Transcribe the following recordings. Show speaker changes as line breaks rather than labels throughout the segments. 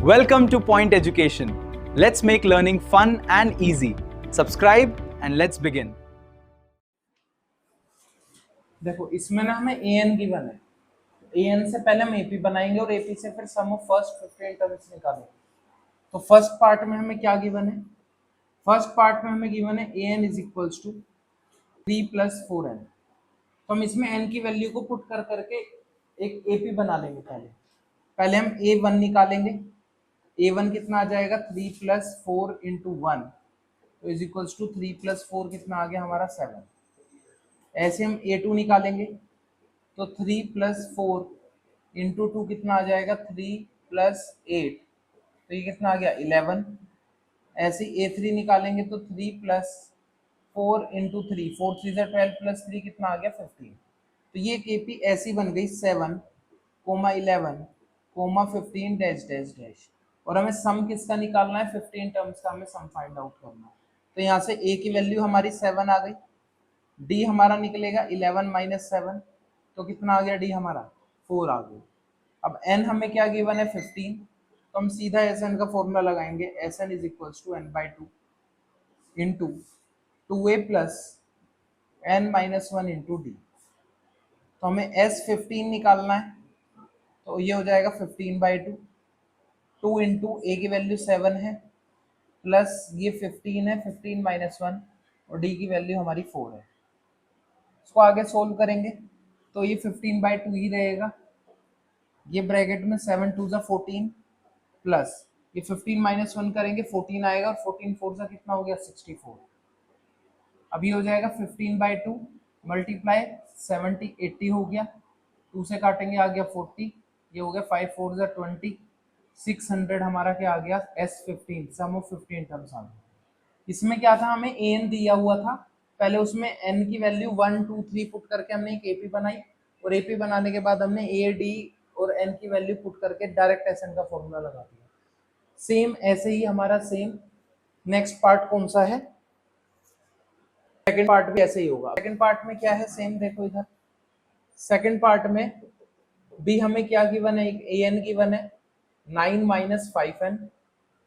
Welcome to Point Education. Let's make learning fun and easy. Subscribe and let's begin.
देखो इसमें ना हमें an given है। an से पहले हम ap बनाएंगे और ap से फिर सम ऑफ फर्स्ट 15 टर्म्स निकालेंगे। तो फर्स्ट पार्ट में हमें क्या गिवन है? फर्स्ट पार्ट में हमें गिवन है an is equals to 3 + 4n। तो हम इसमें n की वैल्यू को पुट कर करके एक ap बना लेंगे। पहले हम a1 निकालेंगे। a1 कितना आ जाएगा? 3 + 4 × 1 तो इज इक्वल्स टू 3 + 4 कितना आ गया हमारा? 7। ऐसे हम a2 निकालेंगे तो 3 + 4 × 2 कितना आ जाएगा? 3 + 8 तो ये कितना आ गया? 11। ऐसे a3 निकालेंगे तो 3 + 4 × 3 4 3 12 + 3 कितना आ गया? 15। तो ये केपी ऐसी बन गई 7, 11, 15 डैश डैश डैश। और हमें सम किसका निकालना है? 15 टर्म्स का हमें सम फाइंड आउट करना है। तो यहाँ से a की वैल्यू हमारी 7 आ गई, d हमारा निकलेगा 11 - 7 तो कितना आ गया? d हमारा 4 आ गया। अब n हमें क्या गिवन है? 15। तो हम सीधा Sn का फॉर्मूला लगाएंगे। Sn = n/2 into 2a + n - 1 into d। तो हमें S15 निकालना है तो ये हो जाएगा 15/2। 2 इंटू a की वैल्यू 7 है प्लस ये 15 है, 15 - 1 और d की वैल्यू हमारी 4 है। इसको आगे सोल्व करेंगे तो ये 15/2 ही रहेगा। ये ब्रैकेट में 7 × 2 = 14 प्लस ये 15 - 1 करेंगे 14 आएगा और 14 4 सा कितना हो गया? 64। अब ये हो जाएगा 15/2 मल्टीप्लाई 70 80 हो गया। 2 से काटेंगे आ गया 40, ये हो गया 5 4 = 20, 600 हमारा क्या आ गया? S15 सम ऑफ 15 टर्म्स आ गया। इसमें क्या था? हमें an दिया हुआ था। पहले उसमें n की वैल्यू 1 2 3 पुट करके हमने एक AP बनाई और AP बनाने के बाद हमने a d और n की वैल्यू पुट करके डायरेक्ट Sn का फॉर्मूला लगा दिया। सेम ऐसे ही हमारा सेम नेक्स्ट पार्ट कौन सा है? सेकंड पार्ट भी ऐसे ही होगा। सेकंड पार्ट में क्या है? सेम देखो इधर सेकंड पार्ट में भी हमें क्या गिवन है? एक an गिवन है 9 - 5n।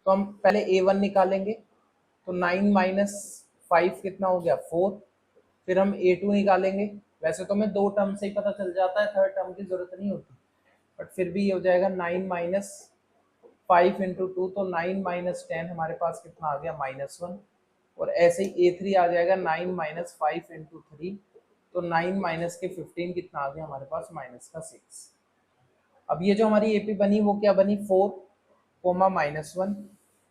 तो हम पहले a1 निकालेंगे तो 9 - 5 कितना हो गया? 4। फिर हम a2 निकालेंगे। वैसे तो हमें 2 टर्म से ही पता चल जाता है, थर्ड टर्म की जरूरत नहीं होती, बट फिर भी ये हो जाएगा 9 - 5 × 2 तो 9 - 10 हमारे पास कितना आ गया? -1। और ऐसे ही a3 आ जाएगा 9 - 5 × 3 तो 9 - के 15 कितना आ गया हमारे पास? -6। अब ये जो हमारी AP बनी वो क्या बनी? 4, -1,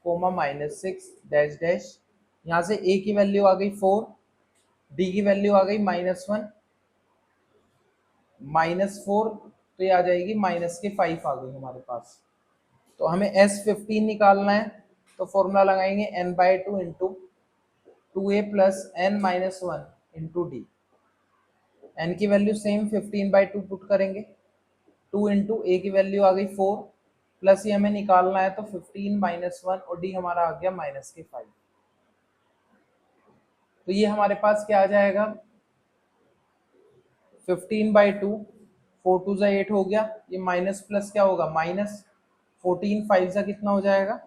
-6 डैश डैश। यहाँ से a की वैल्यू आ गई 4, d की वैल्यू आ गई -1 -4 तो ये आ जाएगी -5 आ गई हमारे पास। तो हमें S15 निकालना है तो फॉर्मूला लगाएंगे n/2 into 2a + n - 1 into d। n की वैल्यू सेम 15/2 पुट करेंगे। 2 इंटू a की वैल्यू आ गई 4 प्लस ये हमें निकालना है तो 15 - 1 और d हमारा आ गया -5। तो ये हमारे पास क्या आ जाएगा? 15/2 4 2 = 8 हो गया। ये माइनस प्लस क्या होगा? माइनस 14 5 सा कितना हो जाएगा?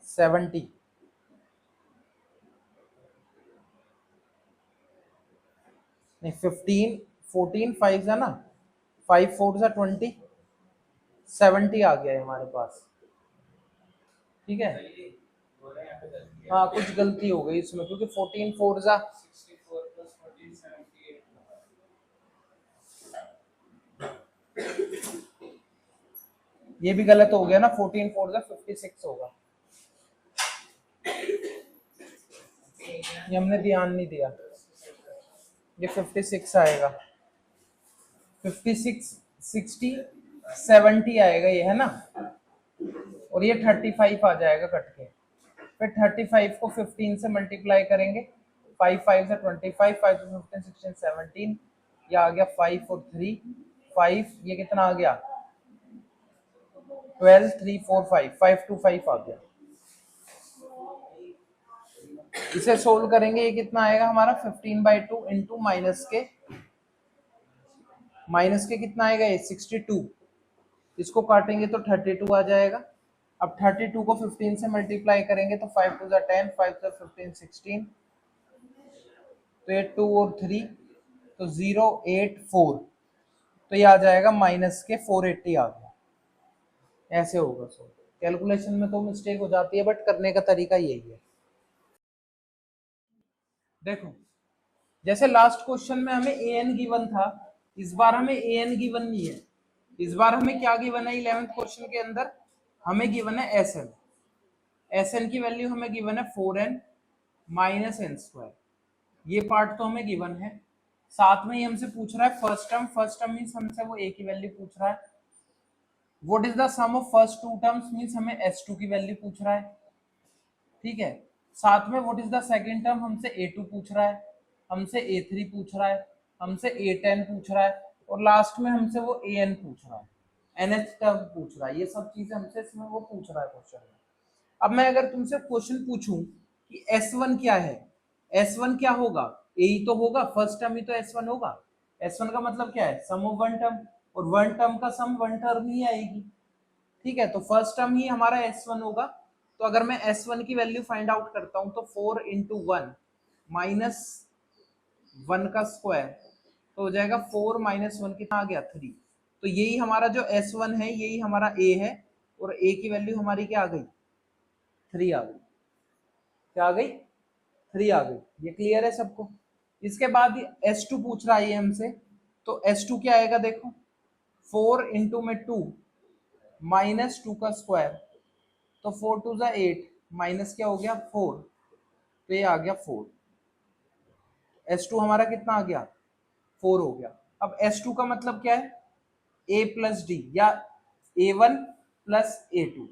70। नहीं 15 14 5 सा ना, 5 4 सा 20, 70 आ गया है हमारे पास। ठीक है, हाँ कुछ गलती हो गई इसमें क्योंकि 14 4 सा ये भी गलत हो गया ना, 14 4 सा 56 होगा। ये हमने ध्यान नहीं दिया, ये 56 आएगा। 56 60 70 आएगा ये, है ना। और ये 35 आ जाएगा कट के। फिर 35 को 15 से मल्टीप्लाई करेंगे। 5 5 से 25, 5 से 15 16 17, ये आ गया 5 और 3 5, ये कितना आ गया? 12 3 4 5 5 2 5 आ गया। इसे सोल्व करेंगे, ये कितना आएगा हमारा? 15/2 इंटू माइनस के माइनस के कितना आएगा ये 62, इसको काटेंगे तो 32 आ जाएगा। अब 32 को 15 से मल्टीप्लाई करेंगे तो 5 टू 10, 5 टू 15, 16, तो ये 2 और 3 तो 084, तो ये आ जाएगा माइनस के 480 आ गया। ऐसे होगा। सो कैलकुलेशन में तो मिस्टेक हो जाती है, बट करने का तरीका यही है। देखो जैसे लास्ट क्वेश्चन में हमें an गिवन था, इस बार हमें an गिवन नहीं है। इस बार हमें क्या गिवन है 11th क्वेश्चन के अंदर? हमें गिवन है sn की वैल्यू हमें गिवन है 4n माइनस n स्क्वायर। ये पार्ट तो हमें गिवन है। साथ में ही हमसे पूछ रहा है फर्स्ट टर्म मीन्स हमसे वो a की वैल्यू पूछ रहा है। What is the sum of first two terms means हमें s2 की वैल्यू पूछ रहा है। ठीक है, साथ में what is the second term हमसे a2 पूछ रहा है, हमसे a3 पूछ रहा है, हमसे a10 पूछ रहा है, और लास्ट में हमसे वो an पूछ रहा है, nth टर्म पूछ रहा है। ये सब चीजें हमसे इसमें वो पूछ रहा है क्वेश्चन में। अब मैं अगर तुमसे क्वेश्चन पूछूं कि s1 क्या है, s1 क्या होगा? a ही तो होगा, फर्स्ट टर्म ही तो s1 होगा। s1 का मतलब क्या है? सम ऑफ वन टर्म, और वन टर्म का सम वन टर्म ही आएगी। ठीक है, तो फर्स्ट टर्म ही हमारा s1 होगा। तो अगर मैं s1 की वैल्यू फाइंड आउट करता हूं तो 4 इंटू वन माइनस 1 का स्क्वायर, तो हो जाएगा 4 माइनस 1 कितना आ गया 3। तो यही हमारा जो s1 है, यही हमारा a है, और a की वैल्यू हमारी क्या आ गई? 3 आ गई। क्या आ गई? 3 आ गई। ये क्लियर है सबको? इसके बाद s2 पूछ रहा है हमसे, तो s2 क्या आएगा? देखो 4 इंटू में 2 माइनस 2 का स्क्वायर, तो 4 टू 8 माइनस क्या हो गया 4, तो ये आ गया 4। s2 हमारा कितना आ गया? 4 हो गया। अब s2 का मतलब क्या है? a प्लस डी या a1 plus a2,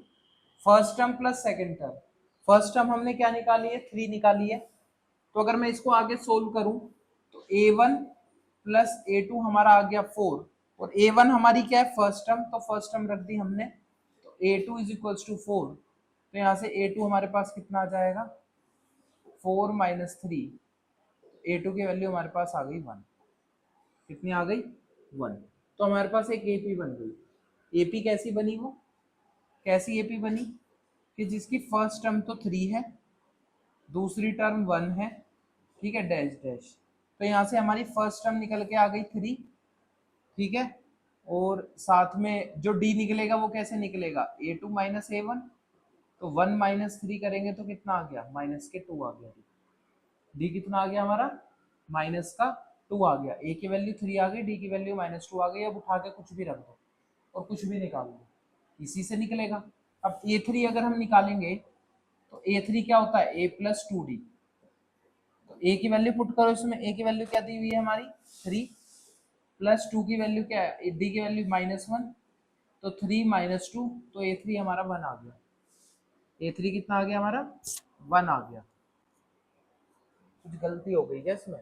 first term plus second term. First term हमने क्या निकाली है? 3 निकाली है। तो अगर मैं इसको आगे सोल्व करूं तो a1 प्लस a2 हमारा आ गया 4, और a1 हमारी क्या है? फर्स्ट टर्म, तो फर्स्ट टर्म रख दी हमने, तो a2 इज इक्वल्स टू 4। तो यहाँ से a2 हमारे पास कितना आ जाएगा? 4 माइनस 3, a2 की वैल्यू हमारे पास आ गई 1। कितनी आ गई? 1। तो हमारे पास एक AP बन गई। AP कैसी बनी? वो कैसी AP बनी कि जिसकी फर्स्ट टर्म तो 3 है, दूसरी टर्म 1 है, ठीक है, डैश डैश। तो यहाँ से हमारी फर्स्ट टर्म निकल के आ गई 3, ठीक है, और साथ में जो d निकलेगा वो कैसे निकलेगा? a2 माइनस a1, तो 1 माइनस 3 करेंगे तो कितना आ गया? माइनस के 2 आ गया। d कितना आ गया हमारा? माइनस का 2 आ गया। a की वैल्यू 3 आ गई, d की वैल्यू माइनस 2 आ गई। अब उठा के कुछ भी रख दो और कुछ भी निकाल दो, इसी से निकलेगा। अब a3 अगर हम निकालेंगे तो a3 क्या होता है? a plus 2d। तो a की वैल्यू पुट करो इसमें। a की वैल्यू क्या दी हुई है हमारी? 3 प्लस 2 की वैल्यू क्या है? d की वैल्यू -1, तो 3 माइनस 2, तो a3 हमारा 1 आ गया। a3 कितना आ गया हमारा? 1 आ गया। कुछ गलती हो गई क्या इसमें?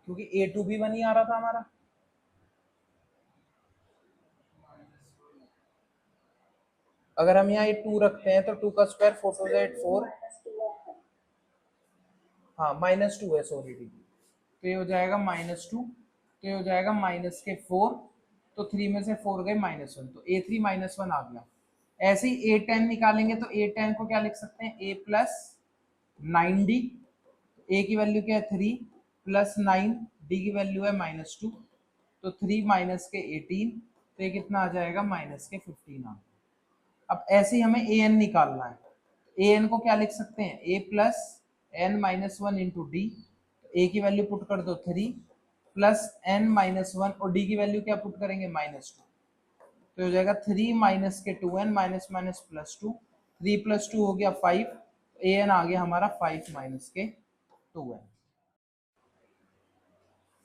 क्योंकि a2 भी 1 ही आ रहा था हमारा। अगर हम यहाँ 2 रखते हैं तो 2 का स्क्वायर 4 टू 8 4, हाँ -2 है, सॉरी डी। तो ये हो जाएगा -2, तो ये हो जाएगा माइनस के 4, तो 3 में से 4 गए -1, तो a3 -1 आ गया। ऐसे ही a10 निकालेंगे तो a10 को क्या लिख सकते हैं? a plus 9d। a की वैल्यू क्या है? 3 प्लस 9, d की वैल्यू है -2, तो 3 माइनस के 18, तो ये कितना आ जाएगा? माइनस के 15 आ गया। अब ऐसे ही हमें an निकालना है। an को क्या लिख सकते हैं? a plus n minus 1 into D. a की वैल्यू पुट कर दो 3 प्लस n माइनस 1, और d की वैल्यू क्या पुट करेंगे? -2, तो हो जाएगा 3 माइनस के 2n minus minus plus 2, 3 plus 2 हो गया 5, an आ गया हमारा 5 माइनस के 2n।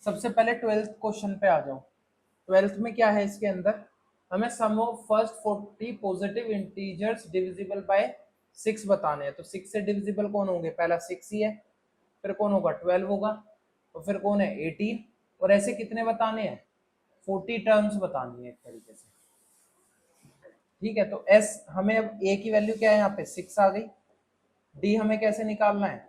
सबसे पहले 12th क्वेश्चन पे आ जाओ। 12th में क्या है? इसके अंदर हमें sum of first 40 positive integers divisible by 6 बताने हैं। तो 6 से डिविजिबल कौन होंगे? पहला 6 ही है, फिर कौन होगा? 12 होगा, और फिर कौन है? 18, और ऐसे कितने बताने हैं? 40 टर्म्स बतानी है एक तरीके से। ठीक है, तो s हमें अब a की वैल्यू क्या है? यहाँ पे 6 आ गई। d हमें कैसे निकालना है?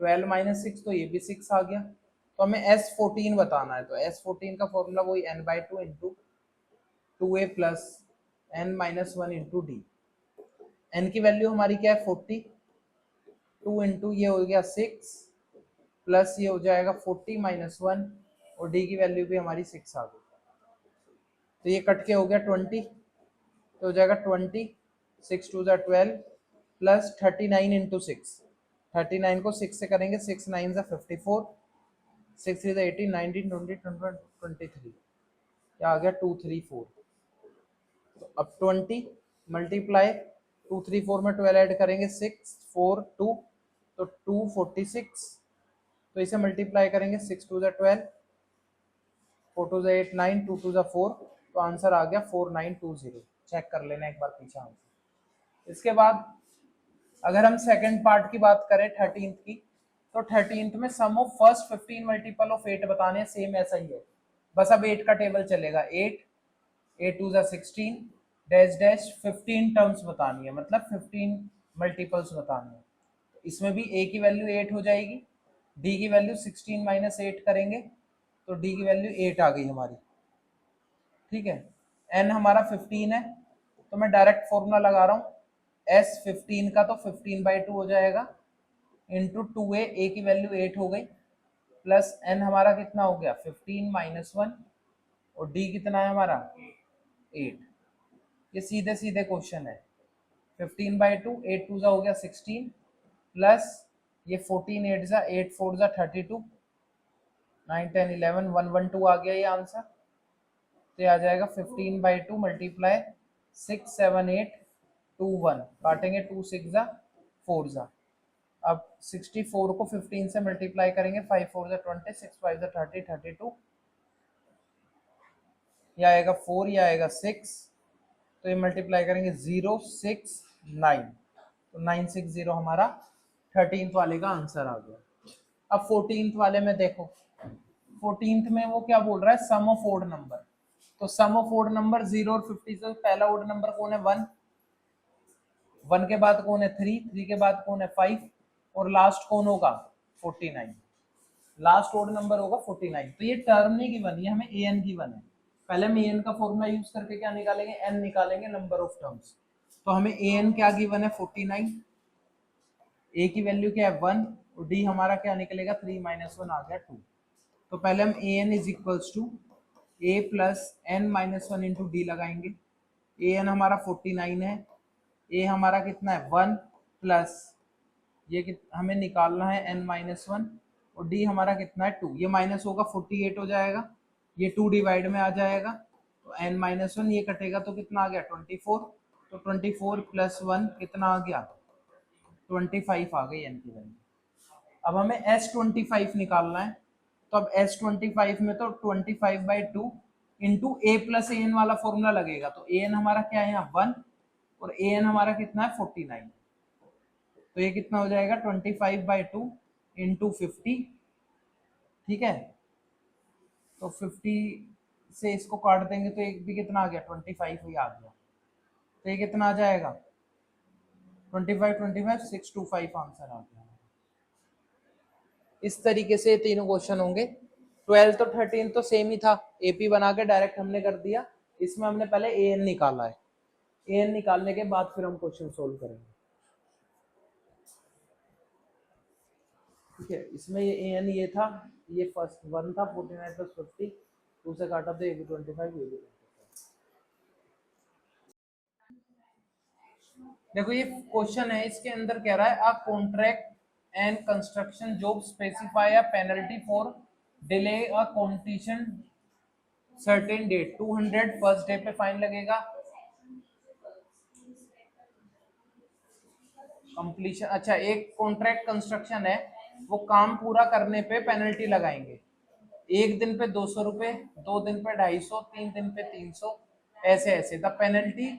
12 माइनस 6 तो ये भी 6 आ गया। तो हमें S14 बताना है, तो S14 का फॉर्मूला वही n/2 into 2a plus n-1 into D. n की वैल्यू हमारी क्या है 40, 2 इंटू ये हो गया 6 प्लस ये हो जाएगा 40 माइनस 1 और डी की वैल्यू भी हमारी 6 आ गई। तो ये कट के हो गया 20, तो हो जाएगा 20, 6 2 ज़ा 12 प्लस 39 इंटू 6। 39 को 6 से करेंगे, 6 9 ज़ा 54, 6 3 ज़ा 18, 19 20 21 23, क्या आ गया 234। तो अब 20 मल्टीप्लाई 234 में 12 ऐड करेंगे 6 4 2, तो 246। तो इसे मल्टीप्लाई करेंगे 6 2 ज़ा 12, 4 2 ज़ा 8 9, 2 2 ज़ा 4, तो आंसर आ गया 4920। चेक कर लेना एक बार पीछे आंसर। इसके बाद अगर हम सेकंड पार्ट की बात करें 13th की, तो 13th में सम ऑफ फर्स्ट 15 मल्टीपल ऑफ 8 बताने हैं, सेम ऐसा ही है, बस अब 8 का टेबल चलेगा। 8 8 2 ज़ा 16 डैश डैश 15 टर्म्स बतानी है, मतलब 15 मल्टीपल्स बतानी है। इसमें भी a की वैल्यू 8 हो जाएगी, d की वैल्यू 16 माइनस 8 करेंगे तो d की वैल्यू 8 आ गई हमारी। ठीक है, n हमारा 15 है, तो मैं डायरेक्ट फॉर्मूला लगा रहा हूँ, s 15 का तो 15/2 हो जाएगा इंटू 2a, a की वैल्यू 8 हो गई, प्लस n हमारा कितना हो गया 15 माइनस 1 और d कितना है हमारा 8। ये सीधे सीधे क्वेश्चन है। 15/2, 8 2 हो गया 16 प्लस ये 14 8 ज़ा 8 4 ज़ा 32, 9 10 11 112 आ गया ये आंसर। तो आ जाएगा 15/2 मल्टीप्लाई 6 7 8 2 1, काटेंगे 2 6 ज़ा 4 ज़ा। अब 64 को 15 से मल्टीप्लाई करेंगे, 5 4 ज़ा 20, 6 5 ज़ा 30 32, ये आएगा 4, ये आएगा 6, तो ये मल्टीप्लाई करेंगे 0 6 9, तो 960 हमारा 13th वाले का आंसर आ गया। अब 14th वाले में देखो, 14th में वो क्या बोल रहा है, सम ऑफ ओड नंबर। तो सम ऑफ ओड नंबर 0 और 50 से पहला ओड नंबर कौन है 1, 1 के बाद कौन है 3, 3 के बाद कौन है 5 और लास्ट कौन होगा 49, लास्ट ओड नंबर होगा 49। तो ये टर्म नहीं गिवन, ये हमें an गिवन है। पहले हम an का फॉर्मूला यूज करके क्या निकालेंगे, n निकालेंगे, नंबर ऑफ टर्म्स। तो हमें an क्या गिवन है 49, a की वैल्यू क्या है 1 और d हमारा क्या निकलेगा 3 माइनस 1 आ गया 2। तो पहले हम an is equals to a plus n minus 1 into D लगाएंगे। an हमारा 49 है, a हमारा कितना है 1 प्लस ये हमें निकालना है n माइनस 1 और d हमारा कितना है 2, ये माइनस होगा 48 हो जाएगा, ये 2 डिवाइड में आ जाएगा, तो n माइनस 1 ये कटेगा तो कितना आ गया 24, तो 24 प्लस 1 कितना आ गया 25 आ गई n की वैल्यू। अब हमें S25 निकालना है, तो अब S25 में तो 25/2 इंटू a प्लस an वाला फॉर्मूला लगेगा, तो an हमारा क्या है यहाँ 1 और an हमारा कितना है 49, तो ये कितना हो जाएगा 25/2 इंटू 50। ठीक है, तो 50 से इसको काट देंगे तो एक भी कितना आ गया 25 ही आ गया, तो ये कितना आ जाएगा 25 25 625 आंसर आ गया। इस तरीके से तीनों क्वेश्चन होंगे। 12 तो 13 तो सेम ही था, एपी बना के डायरेक्ट हमने कर दिया, इसमें हमने पहले an निकाला है, an निकालने के बाद फिर हम क्वेश्चन सोल्व करेंगे। ठीक है, इसमें ये an ये था, ये फर्स्ट 1 था 49 प्लस 50, 2 से काटा तो ये भी 25, ये भी 25। देखो ये क्वेश्चन है, इसके अंदर कह रहा है a contract and construction job specify a penalty for delay a competition certain date 200, first day पे फाइन लगेगा, कंप्लीशन। अच्छा, एक कॉन्ट्रैक्ट कंस्ट्रक्शन है, वो काम पूरा करने पे पेनल्टी लगाएंगे, एक दिन पे 200 रुपए, 2 दिन पे 250, 3 दिन पे 300, ऐसे ऐसे। The penalty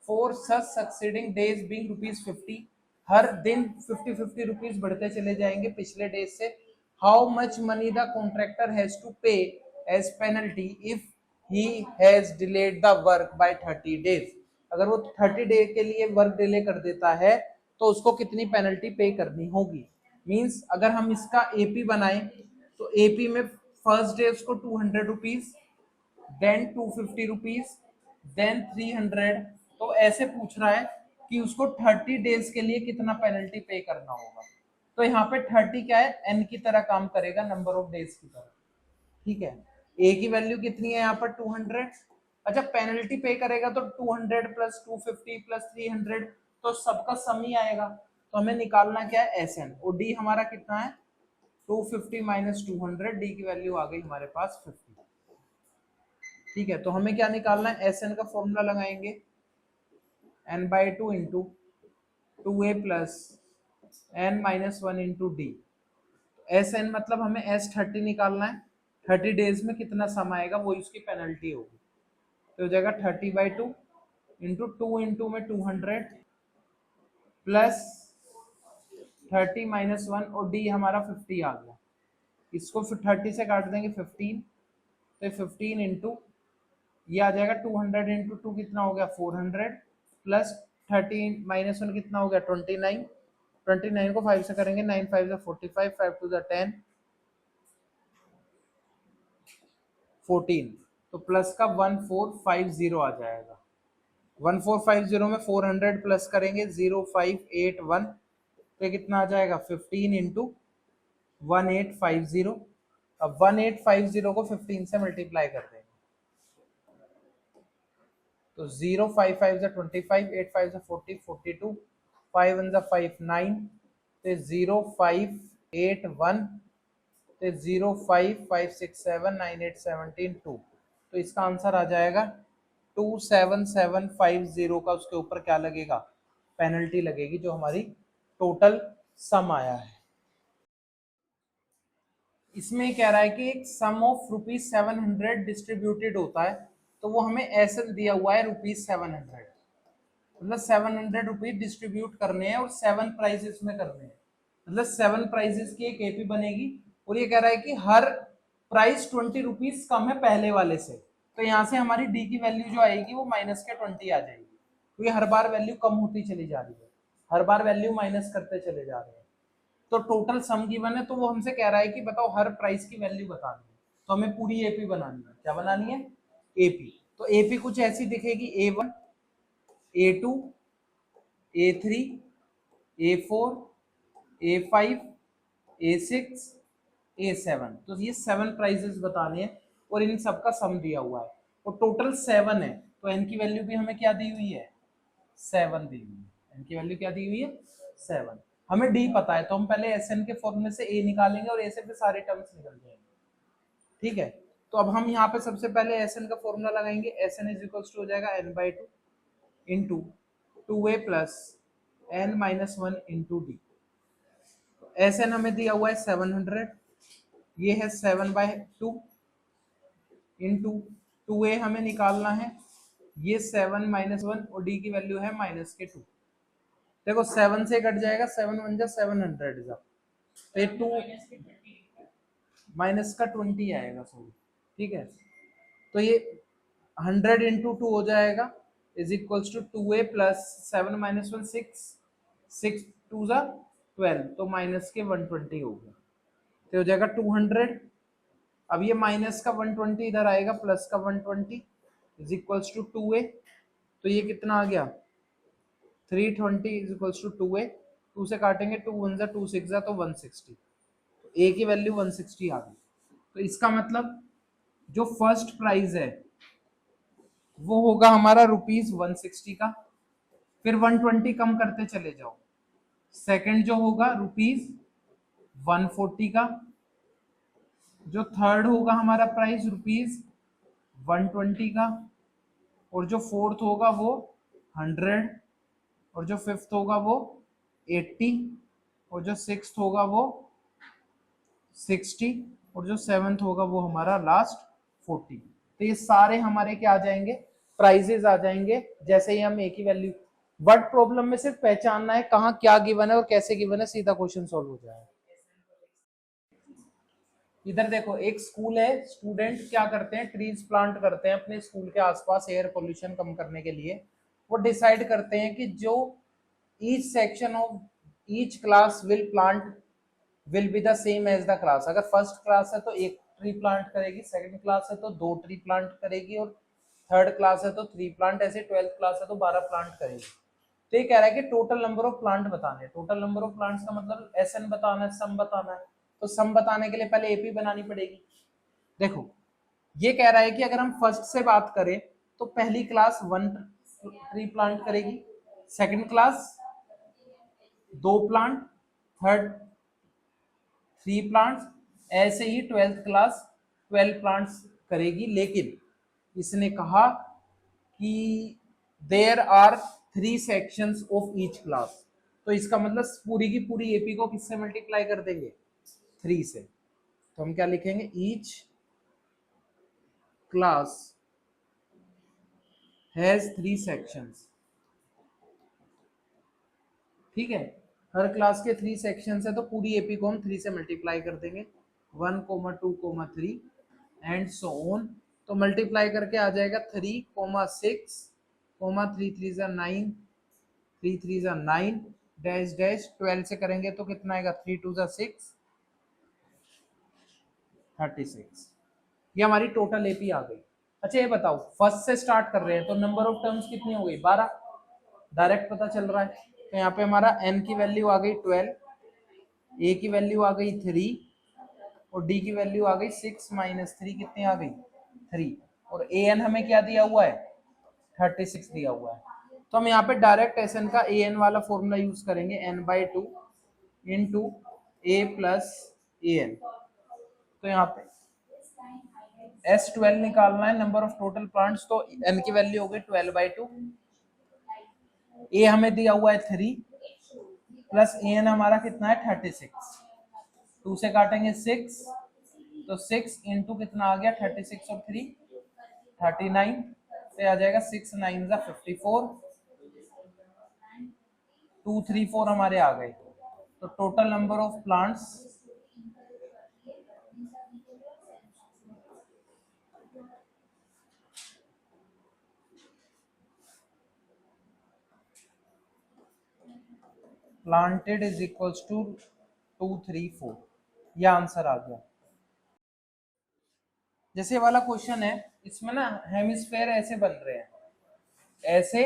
for such succeeding days being ₹50, हर दिन 50 रुपीज बढ़ते चले जाएंगे पिछले डेज से। How much money the contractor has to pay as penalty if he has delayed the work by 30 days, अगर वो 30 डे के लिए वर्क डिले कर देता है तो उसको कितनी पेनल्टी पे करनी होगी। मीन्स अगर हम इसका एपी बनाएं तो एपी में फर्स्ट डे उसको 200 रुपीज, देन 250 रुपीज, देन 300। तो ऐसे पूछ रहा है कि उसको 30 डेज के लिए कितना पेनल्टी पे करना होगा। तो यहाँ पे 30 क्या है, एन की तरह काम करेगा, नंबर ऑफ डेज की तरह। ठीक है, ए की वैल्यू कितनी है यहाँ पर 200। अच्छा, पेनल्टी पे करेगा तो 200 प्लस 250 प्लस 300, तो सबका सम ही आएगा। तो हमें निकालना क्या है, एस एन। और डी हमारा कितना है 250 माइनस 200, डी की वैल्यू आ गई हमारे पास 50। ठीक है, तो हमें क्या निकालना है, एस एन का फॉर्मूला लगाएंगे n/2 into 2a plus n minus 1 into D. S N मतलब हमें S30 निकालना है, 30 डेज में कितना सम आएगा वो उसकी पेनल्टी होगी। तो हो जाएगा 30/2 इंटू 2 इंटू में 200 प्लस 30 माइनस 1, और डी हमारा 50 आ गया। इसको फिर 30 से काट देंगे 15, तो 15 इंटू ये आ जाएगा 200 इंटू 2 कितना हो गया 400 प्लस 30 माइनस 1 कितना हो गया 29। 29 को 5 से करेंगे 9 5 से 45, 5 2 10 14, तो प्लस का 1450 आ जाएगा। 1450 में 400 प्लस करेंगे 0581, तो कितना आ जाएगा 15 इंटू 1850। अब 1850 को 15 से मल्टीप्लाई कर देंगे, तो 0 5 5 से 25, 8 5 से 40, 42, 5 1 से 5 9, तो 0 5 8 1, तो 0 5 5 6 7 9 8 17 2, तो इसका आंसर आ जाएगा 27750 का। उसके ऊपर क्या लगेगा, पेनल्टी लगेगी, जो हमारी टोटल सम आया है। इसमें कह रहा है कि एक सम ऑफ ₹700 डिस्ट्रीब्यूटेड होता है, तो वो हमें ऐसे दिया हुआ है ₹700, मतलब 700 रुपीज डिस्ट्रीब्यूट करने हैं और 7 प्राइजेस में करने हैं, मतलब 7 प्राइजेस की एक एपी बनेगी। और ये कह रहा है कि हर प्राइस 20 रुपीज कम है पहले वाले से, तो यहाँ से हमारी डी की वैल्यू जो आएगी वो माइनस के 20 आ जाएगी, क्योंकि हर बार वैल्यू कम होती चली जा रही है, हर बार वैल्यू माइनस करते चले जा रहे हैं। तो टोटल सम गिवन है, तो वो हमसे कह रहा है कि बताओ हर प्राइस की वैल्यू बतानी है, तो हमें पूरी एपी बनानी है। क्या बनानी है, एपी। तो एपी कुछ ऐसी दिखेगी, A1 A2 A3 A4 A5 A6 A7, तो ये 7 प्राइजेस बताने हैं और इन सब का सम दिया हुआ है, और टोटल 7 है, तो एन की वैल्यू भी हमें क्या दी हुई है 7 दी हुई है। एन की वैल्यू क्या दी हुई है 7। हमें डी पता है, तो हम पहले एस एन के फॉर्मूले से ए निकालेंगे और ए से फिर सारे टर्म्स निकल जाएंगे। ठीक है, तो अब हम यहाँ पे सबसे पहले एस एन का फॉर्मूला लगाएंगे। S N is equals to हो जाएगा n/2 into 2a plus n minus 1 into D. S N हमें दिया हुआ है 700, ये है 7/2 इंटू 2a हमें निकालना है, ये 7 माइनस 1, और डी की वैल्यू है माइनस के 2। देखो 7 से कट जाएगा, 7 1 जा 700 जा, तो ये 2 माइनस का 20 आएगा, सॉरी। ठीक है, तो ये 100 इंटू 2 हो जाएगा is equals to 2a plus 7 minus 1 6 6 2 जा 12, तो माइनस के 120 हो गया, तो हो जाएगा 200। अब ये माइनस का 120 इधर आएगा, प्लस का 120 इज इक्वल्स टू 2a, तो ये कितना आ गया 320 इज इक्वल्स टू 2a। 2 से काटेंगे 2 1 जा 2 6 जा, तो 160, तो a की वैल्यू 160 आ गई। तो इसका मतलब जो फर्स्ट प्राइस है वो होगा हमारा ₹160 का, फिर 120 कम करते चले जाओ। सेकंड जो होगा ₹140 का, जो थर्ड होगा हमारा प्राइस ₹120 का, और जो फोर्थ होगा वो 100, और जो फिफ्थ होगा वो 80, और जो सिक्स्थ होगा वो 60, और जो सेवंथ होगा वो हमारा लास्ट 40। तो ये सारे हमारे क्या आ जाएंगे, प्राइजेस आ जाएंगे। जैसे ही हम एक ही वैल्यू, वर्ड प्रॉब्लम में सिर्फ पहचानना है कहाँ क्या गिवन है और कैसे गिवन है, सीधा क्वेश्चन सॉल्व हो जाएगा। इधर देखो, एक स्कूल है, स्टूडेंट क्या करते हैं, ट्रीज प्लांट करते हैं अपने स्कूल के आसपास एयर पोल्यूशन कम करने के लिए। वो डिसाइड करते हैं कि जो each section of each class will plant will be the same as the class. अगर फर्स्ट क्लास है तो एक ट्री प्लांट करेगी, सेकंड क्लास है तो 2 ट्री प्लांट करेगी, और थर्ड क्लास है तो 3 प्लांट, ऐसे 12th क्लास है तो 12 प्लांट करेगी। तो ये कह रहा है कि टोटल नंबर ऑफ प्लांट बताने हैं। टोटल नंबर ऑफ प्लांट्स का मतलब एसएन बताना है, सम बताना है। तो सम बताने के लिए पहले एपी बनानी पड़ेगी। देखो ये कह रहा है कि अगर हम फर्स्ट से बात करें तो पहली क्लास 1 ट्री प्लांट करेगी, second class 2 plant, third 3 plants, ऐसे ही 12th क्लास 12 प्लांट्स करेगी। लेकिन इसने कहा कि there are 3 sections of each class. तो इसका मतलब पूरी की पूरी एपी को किससे मल्टीप्लाई कर देंगे? 3 से। तो हम क्या लिखेंगे? Each class has 3 sections. ठीक है, हर क्लास के 3 सेक्शंस है तो पूरी एपी को हम 3 से मल्टीप्लाई कर देंगे, 1, 2, 3 एंड सो ऑन। तो मल्टीप्लाई करके आ जाएगा 3, 6, 3 3 9, 3 3 9 डैश डैश 12 से करेंगे तो कितना आएगा? 3 2 6, 36। ये हमारी टोटल एपी आ गई। अच्छा ये बताओ, फर्स्ट से स्टार्ट कर रहे हैं तो नंबर ऑफ टर्म्स कितनी हो गई? 12, डायरेक्ट पता चल रहा है। तो यहाँ पे हमारा n की वैल्यू आ गई 12, a की वैल्यू आ गई 3 और d की वैल्यू आ गई 6 - 3, कितनी आ गई? 3। और an हमें क्या दिया हुआ है? 36 दिया हुआ है। तो हम यहाँ पे डायरेक्ट एसएन का an वाला फॉर्मूला यूज करेंगे, n/2 into a plus an। तो यहाँ पे S12 निकालना है, नंबर ऑफ टोटल प्लांट्स। तो n की वैल्यू हो गई 12/2, a हमें दिया हुआ है 3 प्लस an हमारा कितना है? 36। 2 से काटेंगे 6, तो 6 इंटू कितना आ गया? 36 और 3 39 से आ जाएगा 6 9 54, 2 3 4 हमारे आ गए। तो total number of plants planted is equals to 2 3 4। यह आंसर आ गया। जैसे वाला क्वेश्चन है, इसमें ना हेमिस्फेयर ऐसे बन रहे हैं, ऐसे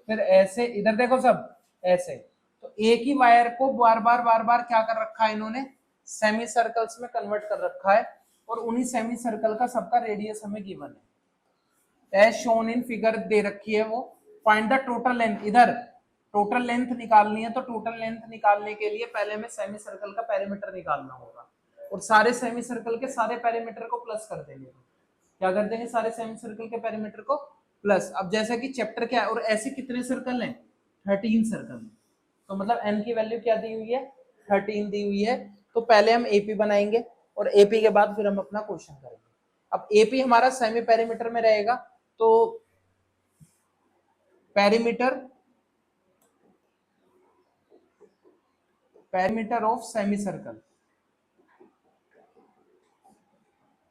फिर ऐसे, इधर देखो सब ऐसे। तो एक ही वायर को बार बार क्या कर रखा है इन्होंने? सेमी सर्कल्स में कन्वर्ट कर रखा है, और उन्हीं सेमी सर्कल का सबका रेडियस हमें गिवन है, एज शोन इन फिगर दे रखी है वो। Find the total length. इधर टोटल लेंथ निकालनी है, तो टोटल लेंथ निकालने के लिए पहले हमें सेमी सर्कल का पेरीमीटर निकालना होगा, और सारे सेमी सर्कल के सारे पेरीमीटर को प्लस कर देंगे। क्या कर देंगे? सारे सेमी सर्कल के पेरीमीटर को प्लस। अब जैसा कि चैप्टर क्या है, और ऐसे कितने सर्कल हैं? 13 सर्कल। तो मतलब n की वैल्यू क्या दी हुई है? 13 दी हुई है। तो पहले हम एपी बनाएंगे, और एपी के बाद फिर हम अपना क्वेश्चन करेंगे। अब एपी हमारा सेमी पेरीमीटर में रहेगा, तो perimeter of semi circle,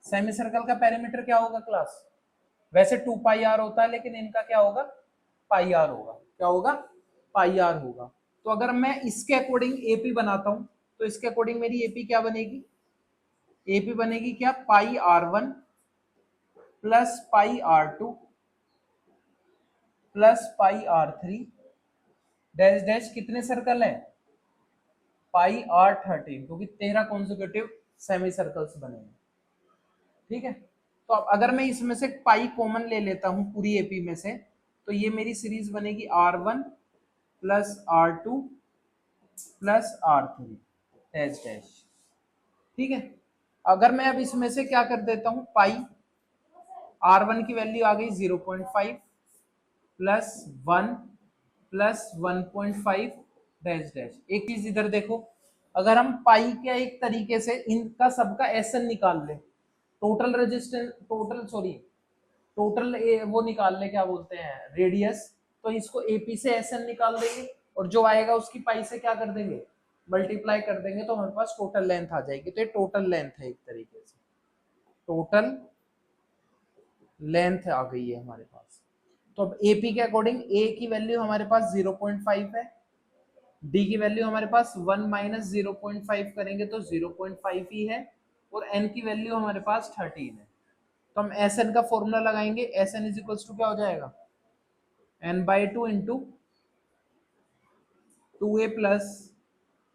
semi circle का पेरीमीटर क्या होगा क्लास? वैसे 2 पाई आर होता है, लेकिन इनका क्या होगा? पाई आर होगा। क्या होगा? पाई आर होगा। तो अगर मैं इसके अकॉर्डिंग एपी बनाता हूं, तो इसके अकॉर्डिंग मेरी एपी क्या बनेगी? एपी बनेगी क्या? पाई R1 plus pi R2 plus pi R3 dash dash, कितने सर्कल है? पाई R13, क्योंकि 13 कॉन्जिक्यूटिव सेमी सर्कल्स बने हैं। ठीक है, तो अब अगर मैं इसमें से पाई कॉमन ले लेता हूं पूरी एपी में से, तो ये मेरी सीरीज बनेगी R1 plus R2 plus R3 dash dash. ठीक है, अगर मैं अब इसमें से क्या कर देता हूं, पाई R1 की वैल्यू आ गई 0.5 प्लस 1 प्लस 1.5 डैश डैश। एक चीज इधर देखो, अगर हम पाई के एक तरीके से इनका सबका एसएन निकाल ले, टोटल रेजिस्टेंस, टोटल वो निकाल ले, क्या बोलते हैं, रेडियस, तो इसको एपी से एसएन निकाल देंगे, और जो आएगा उसकी पाई से क्या कर देंगे? मल्टीप्लाई कर देंगे, तो हमारे पास टोटल लेंथ आ जाएगी। तो ये टोटल लेंथ है, एक तरीके से टोटल लेंथ आ गई है हमारे पास। तो अब एपी के अकॉर्डिंग ए की वैल्यू हमारे पास 0.5 है, डी की वैल्यू हमारे पास 1 माइनस 0.5 करेंगे तो 0.5 ही है, और एन की वैल्यू हमारे पास 13 है। तो हम एस एन का फॉर्मूला लगाएंगे, S N is equals to क्या हो जाएगा, N by two into 2a plus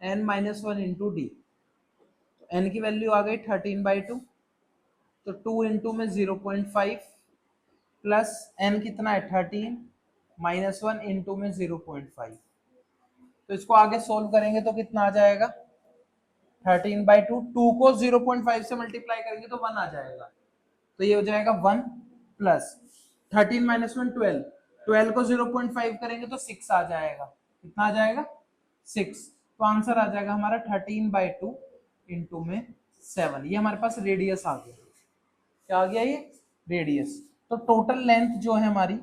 N minus 1 into D. N की वैल्यू आ गई 13/2, तो 2 इंटू में 0.5 प्लस एन कितना है 13 माइनस 1 इंटू में 0.5। तो इसको आगे सोल्व करेंगे तो कितना आ जाएगा 13/2, 2 को 0.5 से मल्टीप्लाई करेंगे तो 1 आ जाएगा, तो ये हो जाएगा 1 प्लस 13 माइनस 1 12, 12 को 0.5 करेंगे तो 6 आ जाएगा। कितना आ जाएगा 6, तो आंसर आ जाएगा हमारा 13/2 इंटू में 7। ये हमारे पास रेडियस आ गया। क्या आ गया ये रेडियस। तो टोटल लेंथ जो है हमारी,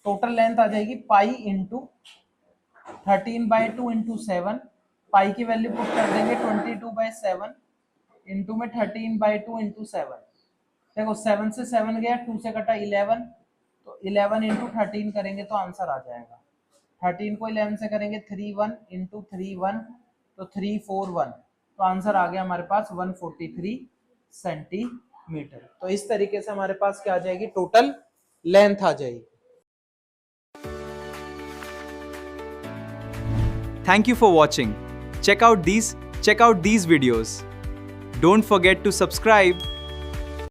टोटल लेंथ आ जाएगी पाई इंटू 13/2 इंटू 7। पाई की वैल्यू पुट कर देंगे 22/7 इंटू में 13/2 इंटू 7। देखो 7 से 7 गया, 2 से कटा 11, तो 11 इंटू 13 करेंगे तो आंसर आ जाएगा। 13 को 11 से करेंगे 31 इंटू 31, तो 341, तो आंसर आ गया हमारे पास 143 सेंटीमीटर। तो इस तरीके से हमारे पास क्या आ जाएगी, टोटल लेंथ आ जाएगी।
Thank you for watching. Check out these videos. Don't forget to subscribe